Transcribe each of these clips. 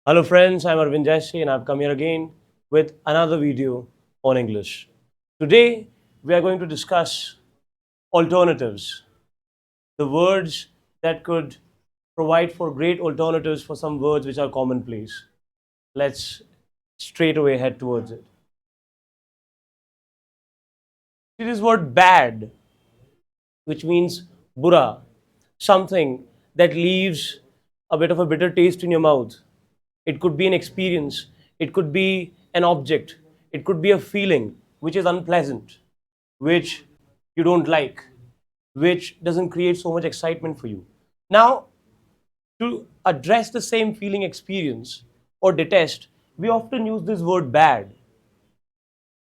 Hello friends, I'm Arvind Jaisri and I've come here again with another video on English. Today we are going to discuss alternatives, the words that could provide for great alternatives for some words which are commonplace. Let's straight away head towards it. See this word bad, which means bura, something that leaves a bit of a bitter taste in your mouth. It could be an experience, it could be an object, it could be a feeling which is unpleasant, which you don't like, which doesn't create so much excitement for you. Now, to address the same feeling experience or detest, we often use this word bad.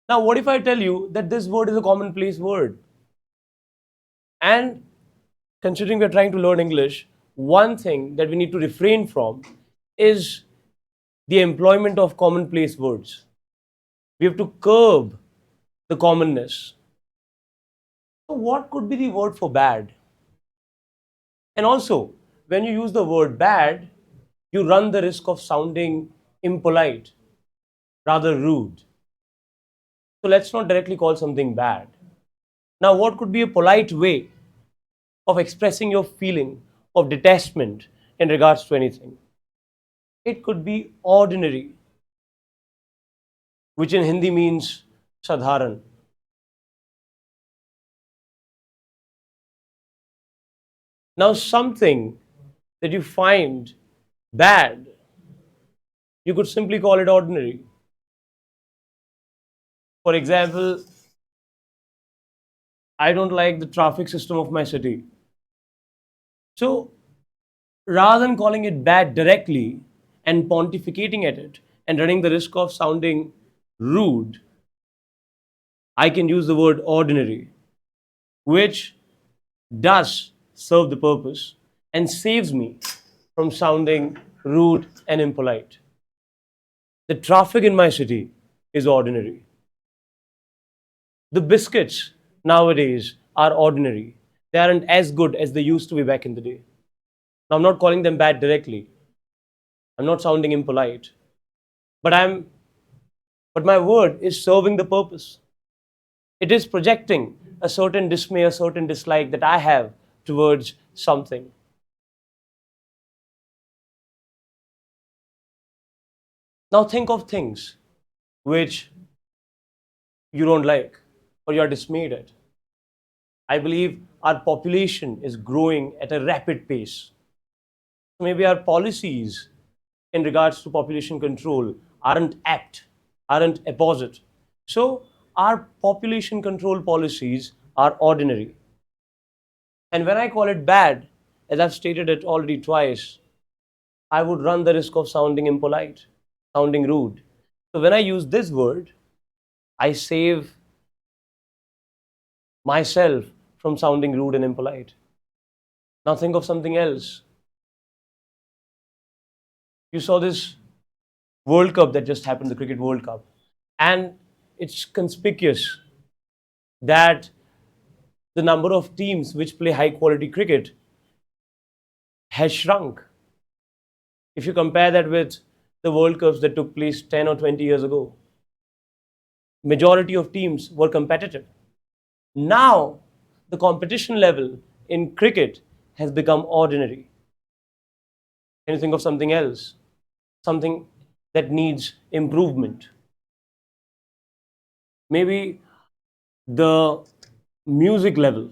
Now, what if I tell you that this word is a commonplace word? And considering we're trying to learn English, one thing that we need to refrain from is the employment of commonplace words. We have to curb the commonness. So, what could be the word for bad? And also, when you use the word bad, you run the risk of sounding impolite, rather rude. So, let's not directly call something bad. Now, what could be a polite way of expressing your feeling of detachment in regards to anything? It could be ordinary, which in Hindi means sadharan. Now, something that you find bad, you could simply call it ordinary. For example, I don't like the traffic system of my city. So rather than calling it bad directly and pontificating at it and running the risk of sounding rude, I can use the word ordinary, which does serve the purpose and saves me from sounding rude and impolite. The traffic in my city is ordinary. The biscuits nowadays are ordinary. They aren't as good as they used to be back in the day. Now, I'm not calling them bad directly. I'm not sounding impolite. But my word is serving the purpose. It is projecting a certain dismay, a certain dislike that I have towards something. Now think of things which you don't like or you're dismayed at. I believe our population is growing at a rapid pace. Maybe our policies in regards to population control aren't apt, aren't apposite. So our population control policies are ordinary. And when I call it bad, as I've stated it already twice, I would run the risk of sounding impolite, sounding rude. So when I use this word, I save myself from sounding rude and impolite. Now think of something else. You saw this World Cup that just happened, the Cricket World Cup. And it's conspicuous that the number of teams which play high quality cricket has shrunk. If you compare that with the World Cups that took place 10 or 20 years ago, majority of teams were competitive. Now, the competition level in cricket has become ordinary. Can you think of something else? Something that needs improvement? Maybe the music level.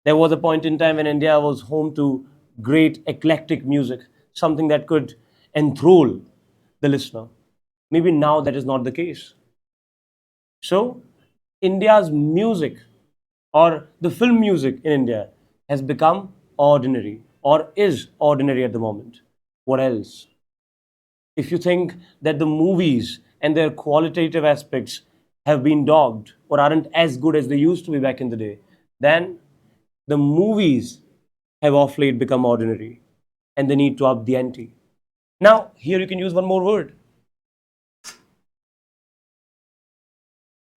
There was a point in time when India was home to great eclectic music, something that could enthrall the listener. Maybe now that is not the case. So, India's music or the film music in India has become ordinary or is ordinary at the moment. What else? If you think that the movies and their qualitative aspects have been dogged or aren't as good as they used to be back in the day, then the movies have of late become ordinary and they need to up the ante. Now, here you can use one more word.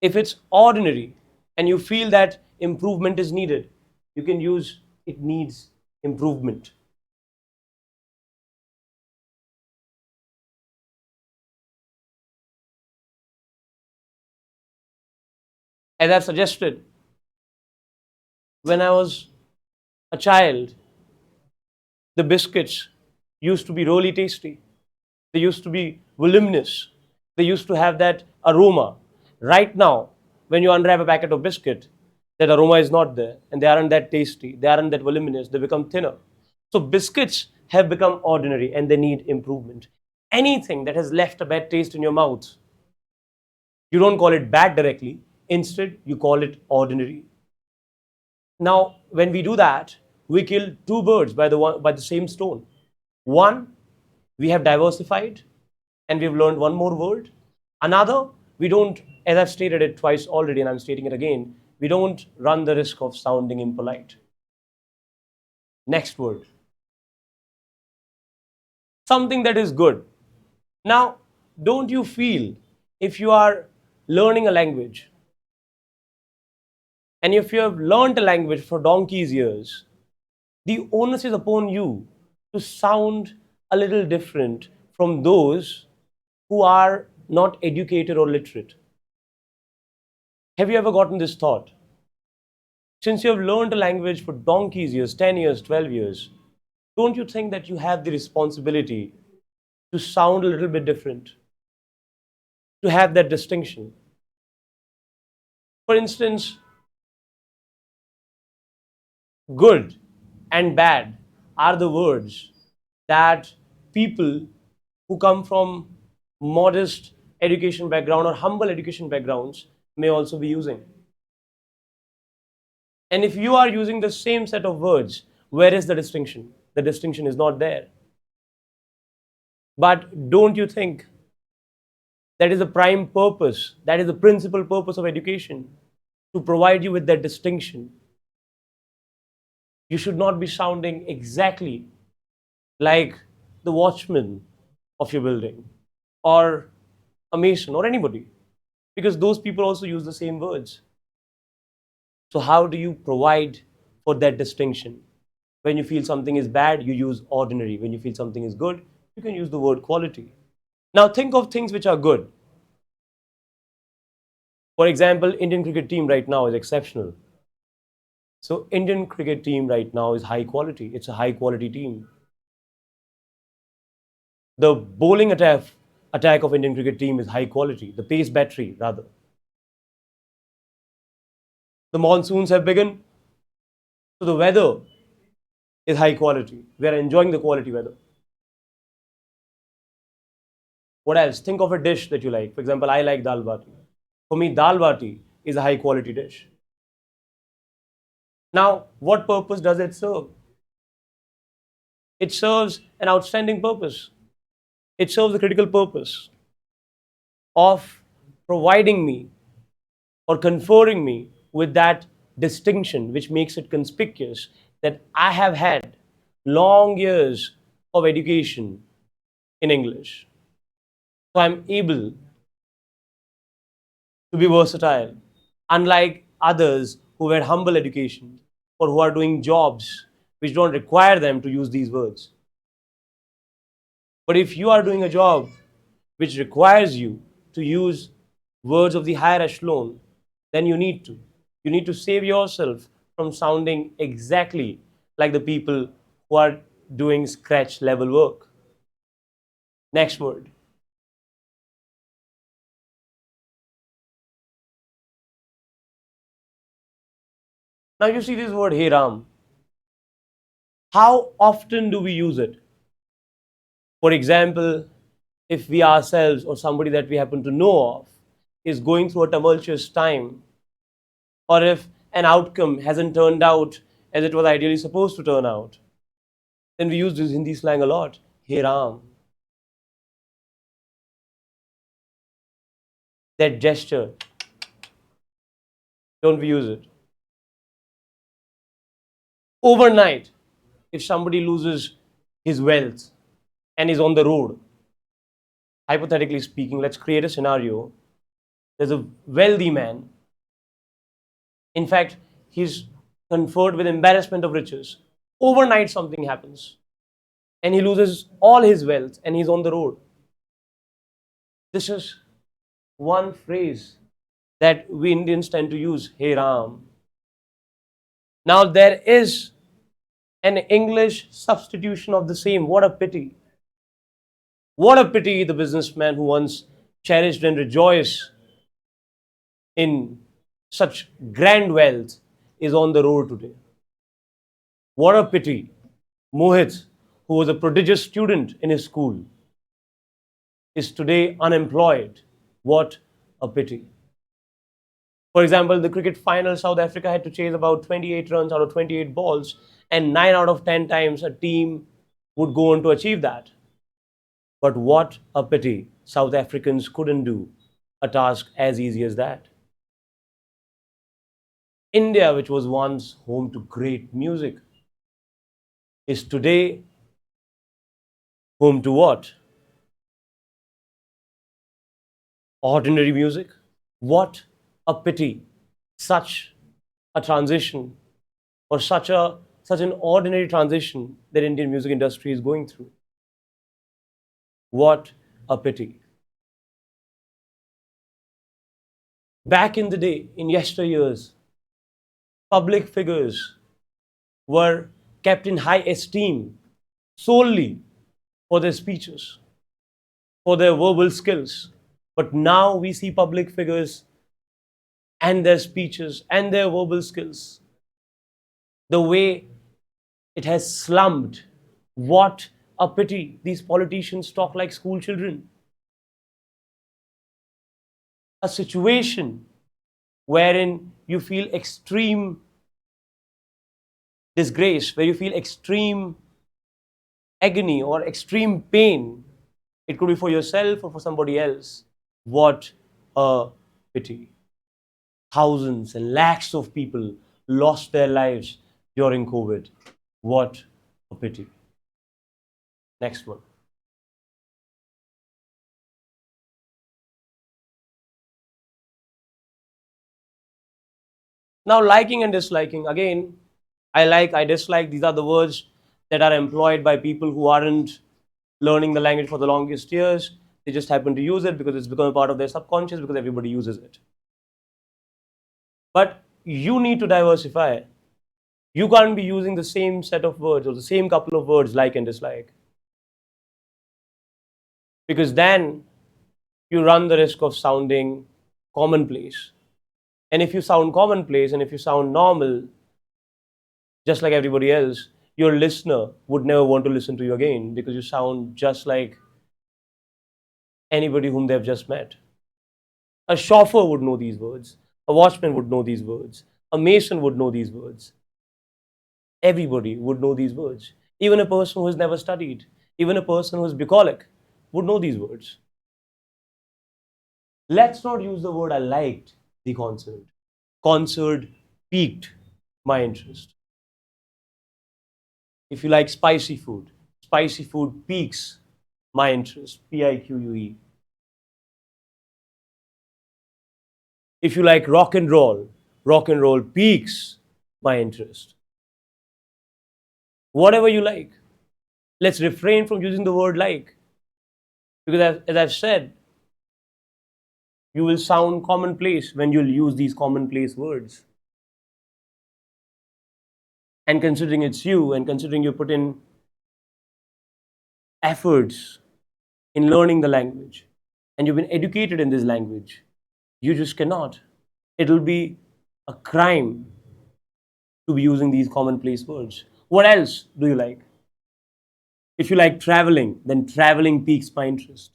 If it's ordinary and you feel that improvement is needed, you can use it needs improvement. As I've suggested, when I was a child, the biscuits used to be really tasty. They used to be voluminous. They used to have that aroma. Right now, when you unwrap a packet of biscuit, that aroma is not there and they aren't that tasty. They aren't that voluminous. They become thinner. So biscuits have become ordinary and they need improvement. Anything that has left a bad taste in your mouth, you don't call it bad directly. Instead, you call it ordinary. Now, when we do that, we kill two birds by the same stone. One, we have diversified and we've learned one more word. Another, we don't, as I've stated it twice already and I'm stating it again, we don't run the risk of sounding impolite. Next word, something that is good. Now, don't you feel if you are learning a language and if you have learned a language for donkey's years, the onus is upon you to sound a little different from those who are not educated or literate. Have you ever gotten this thought? Since you have learned a language for donkey's years, 10 years, 12 years, don't you think that you have the responsibility to sound a little bit different, to have that distinction? For instance, good and bad are the words that people who come from modest education background or humble education backgrounds may also be using. And if you are using the same set of words, where is the distinction? The distinction is not there. But don't you think that is the prime purpose, that is the principal purpose of education, to provide you with that distinction? You should not be sounding exactly like the watchman of your building or a mason or anybody, because those people also use the same words. So, how do you provide for that distinction? When you feel something is bad, you use ordinary. When you feel something is good, you can use the word quality. Now, think of things which are good. For example, Indian cricket team right now is exceptional. So, Indian cricket team right now is high quality. It's a high quality team. The bowling attack of Indian cricket team is high quality. The pace battery, rather. The monsoons have begun, so the weather is high quality. We are enjoying the quality weather. What else? Think of a dish that you like. For example, I like dal bati. For me, dal bati is a high quality dish. Now, what purpose does it serve? It serves an outstanding purpose. It serves a critical purpose of providing me or conferring me with that distinction which makes it conspicuous that I have had long years of education in English. So I'm able to be versatile, unlike others who had humble education or who are doing jobs which don't require them to use these words. But if you are doing a job which requires you to use words of the higher echelon, then you need to. You need to save yourself from sounding exactly like the people who are doing scratch level work. Next word. Now you see this word Hey Ram. How often do we use it? For example, if we ourselves or somebody that we happen to know of is going through a tumultuous time, or if an outcome hasn't turned out as it was ideally supposed to turn out, then we use this Hindi slang a lot. Hey Ram. That gesture, don't we use it? Overnight, if somebody loses his wealth and is on the road, hypothetically speaking, let's create a scenario. There's a wealthy man. In fact, he's conferred with embarrassment of riches. Overnight, something happens and he loses all his wealth and he's on the road. This is one phrase that we Indians tend to use, Hey Ram. Now there is an English substitution of the same. What a pity. What a pity the businessman who once cherished and rejoiced in such grand wealth is on the road today. What a pity. Mohit, who was a prodigious student in his school, is today unemployed. What a pity. For example, the cricket final, South Africa had to chase about 28 runs out of 28 balls, and 9 out of 10 times a team would go on to achieve that. But what a pity South Africans couldn't do a task as easy as that. India, which was once home to great music, is today home to what? Ordinary music. What a pity such a transition, or such an ordinary transition that Indian music industry is going through. What a pity. Back in the day, in yesteryears, public figures were kept in high esteem solely for their speeches, for their verbal skills. But now we see public figures and their speeches and their verbal skills, the way it has slumped. What a pity. These politicians talk like school children. A situation wherein you feel extreme disgrace, where you feel extreme agony or extreme pain. It could be for yourself or for somebody else. What a pity. Thousands and lakhs of people lost their lives during COVID. What a pity. Next one. Now, liking and disliking. Again, I like, I dislike. These are the words that are employed by people who aren't learning the language for the longest years. They just happen to use it because it's become a part of their subconscious because everybody uses it. But you need to diversify. You can't be using the same set of words or the same couple of words like and dislike. Because then you run the risk of sounding commonplace. And if you sound commonplace and if you sound normal, just like everybody else, your listener would never want to listen to you again because you sound just like anybody whom they've just met. A chauffeur would know these words. A watchman would know these words. A mason would know these words. Everybody would know these words. Even a person who has never studied, even a person who is bucolic would know these words. Let's not use the word I liked the concert. Concert piqued my interest. If you like spicy food piques my interest. Pique. If you like rock and roll piques my interest. Whatever you like. Let's refrain from using the word like. Because as I've said, you will sound commonplace when you'll use these commonplace words. And considering it's you, and considering you put in efforts in learning the language, and you've been educated in this language, you just cannot. It'll be a crime to be using these commonplace words. What else do you like? If you like traveling, then traveling piques my interest.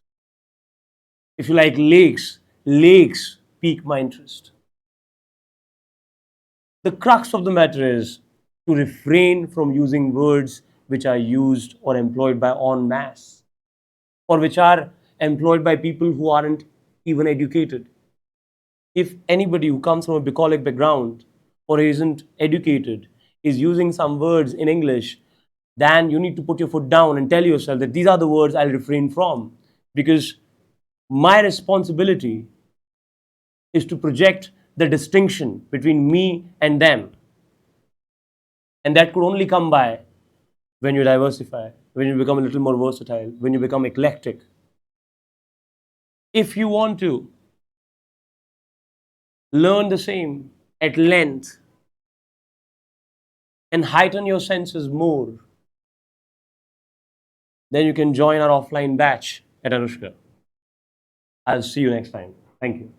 If you like lakes pique my interest. The crux of the matter is to refrain from using words which are used or employed by en masse, or which are employed by people who aren't even educated. If anybody who comes from a bucolic background or isn't educated is using some words in English, then you need to put your foot down and tell yourself that these are the words I'll refrain from, because my responsibility is to project the distinction between me and them. And that could only come by when you diversify, when you become a little more versatile, when you become eclectic. If you want to learn the same at length, and heighten your senses more, then you can join our offline batch at Anushka. I'll see you next time. Thank you.